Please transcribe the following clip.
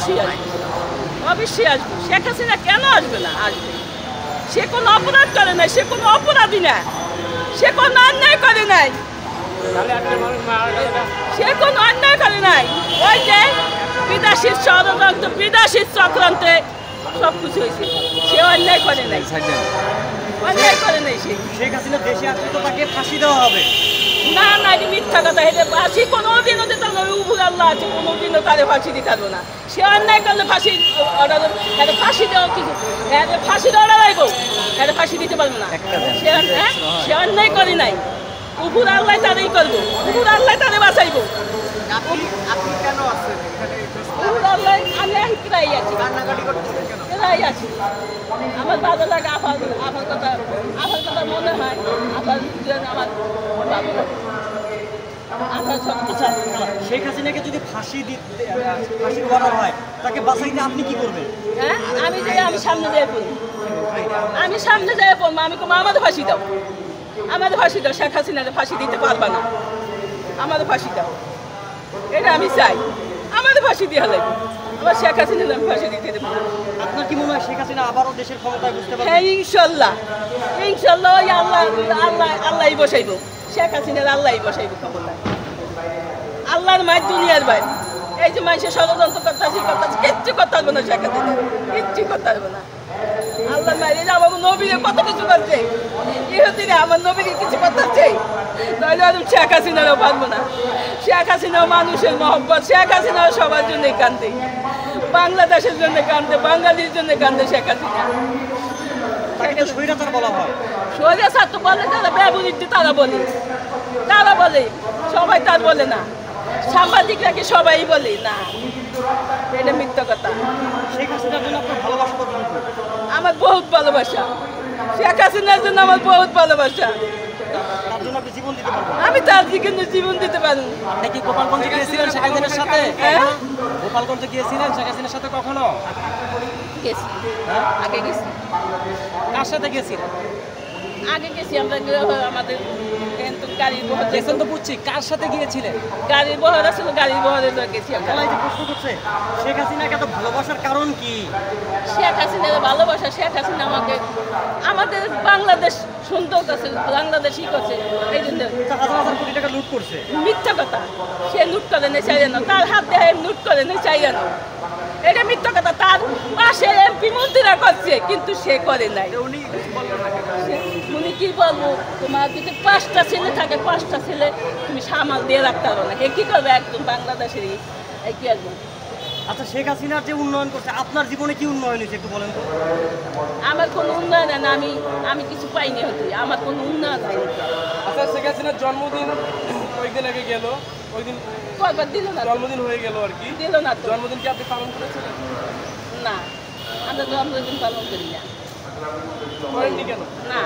অবশ্যই আসবে, অবশ্যই আসবে। শেখ হাসিনা কেন আসবে না? আসবে। সে কোনো অপরাধ করে নাই, সে কোনো অপরাধী না, সে কোনো অন্যায় করে নাই, সে কোনো অন্যায় করে নাই। ওই যে বিদেশি ষড়যন্ত্র, বিদেশি চক্রান্তে সব কিছু হয়েছে, সে অন্যায় করে নাই, অন্যায় করে নাই। সে শেখ হাসিনা দেশে আসলে তো তাকে ফাঁসি দেওয়া হবে। না না, এটা মিথ্যা কথা। এটা ফাঁসি কোনোদিনও দিতে হবে, উপর আল্লাহ আছে, কোনোদিনও তারে ফাঁসি দিতে পারবো না। সে অন্যায় করলে ফাঁসি অর্ডার, এটা ফাঁসি দেওয়া কিছু, এটা ফাঁসির অর্ডার আইব, এটা ফাঁসি দিতে পারবো না। সে অন্যায় করে নাই, উপর আল্লাহ তাদেরই করবো, উপর আল্লাহ তাদের বাঁচাইবো। আপনি কেন আছেন এখানে? উপর আল্লাহ আমি প্রায় আছি, কান্নাকাটি করতেছেন কেন? প্রায় আছি। আমার ভালো লাগে, আমার কথা মনে হয়, আমার ভালো লাগে। আচ্ছা, শেখ হাসিনাকে যদি ফাঁসির অর্ডার হয়, তাকে বাঁচাইতে আপনি কি করবেন? হ্যাঁ, আমি সামনে যাই পড়ি, আমি সামনে যাই পড়বো। আমি কম আমাদের ফাঁসি দাও, আমাদের ফাঁসি দাও। শেখ হাসিনাকে ফাঁসি দিতে পারবা না, আমাদের ফাঁসি দাও, এটা আমি চাই। আমাদের ফাঁসি দেওয়া লাগবে, আবার শেখ হাসিনাকে আমি ফাঁসি দিতে দেবো। আপনার কি মনে হয় শেখ হাসিনা আবারও দেশের ক্ষমতায় বুঝতে পারবেন? হ্যাঁ, ইনশাল্লাহ, ইনশাল্লাহ। ওই আল্লাহ বসাইব, শেখ হাসিনার আল্লাহই বসাইব ক্ষমতায়। আল্লাহর মায়ের দুনিয়ার বাইরে। এই যে মানুষের ষড়যন্ত্র করতেছে, কিচ্ছু করতে পারবো না শেখ হাসিনা, কিচ্ছু করতে পারবো না। আল্লাহর মায়ের, এই যে আমার নবীরে কত কিছু করছে, ইহুদিরে আমার নবীকে কিছু করতেছে, তাহলে আমি শেখ হাসিনারও পারবো না। শেখ হাসিনাও মানুষের মহব্বত, শেখ হাসিনাও সবার জন্যই কান্দে, বাংলাদেশের জন্য কান্দে, বাঙালির জন্য কান্দে শেখ হাসিনা। তাকে তো স্বৈরাচার বলা হয়। স্বৈরাচার তো বলে যারা ব্যবহৃত, তারা বলে, সবাই তার বলে না। সাংবাদিকরা কি সবাই বলে না? এটা মিথ্যা কথা। শেখ হাসিনার জন্য আপনার ভালোবাসা কতটুকু? আমার বহুত ভালোবাসা, শেখ হাসিনার জন্য আমার বহুত ভালোবাসা। তার জন্য আপনি জীবন দিতে পারবেন? আমি তার দিকে জীবন দিতে পারি। আপনি কি গোপালগঞ্জে গিয়েছিলেন শেখ হাসিনার সাথে? হ্যাঁ, গোপালগঞ্জে গিয়েছিলেন শেখ হাসিনার সাথে কখনো? গেছি, আগে গেছি, কার সাথে গিয়েছিলেন? আগে গেছি আমরা। আমাদের কিন্তু গাড়ির বহর, গেছেন তো বুঝছি, কার সাথে গিয়েছিলেন? গাড়ির বহর আসলে গাড়ির বহরে গেছি আমরা। এই যে প্রশ্ন করছে, শেখ হাসিনাকে এত ভালোবাসার কারণ কি? শেখ হাসিনার ভালোবাসা, শেখ হাসিনা আমাদের বাংলাদেশ সুন্দর করছে, বাংলাদেশই করছে, এই জন্য। হাজার হাজার কোটি টাকা লুট করছে। মিথ্যা কথা, সে লুট করে নেই চাই জানো, তার হাত দেহে লুট করে নেই চাই জানো, এটা মিথ্যা কথা। তার পাশে এমপি মন্ত্রীরা করছে, কিন্তু সে করে নাই। উনি কি বলবো, তোমার যদি 5টা ছেলে থাকে, 5টা ছেলে তুমি সামাল দিয়ে রাখতে পারো না, হে কি করবে? একদম বাংলাদেশেরই কি একদম। আচ্ছা, শেখ হাসিনার যে উন্নয়ন করছে, আপনার জীবনে কি উন্নয়ন হয়েছে একটু বলেন তো? আমার কোনো উন্নয়ন না, আমি কিছু পাইনি, হতে আমার কোনো উন্নয়ন হয়নি। আচ্ছা, শেখ হাসিনার জন্মদিন কয়েকদিন আগে গেল, ওই দিন কয়বার দিল না? জন্মদিন হয়ে গেল আর কি। দিল না তো। জন্মদিন কি আপনি পালন করেছিলেন? না, আমরা জন্মদিন পালন করি না। করেননি কেন? না।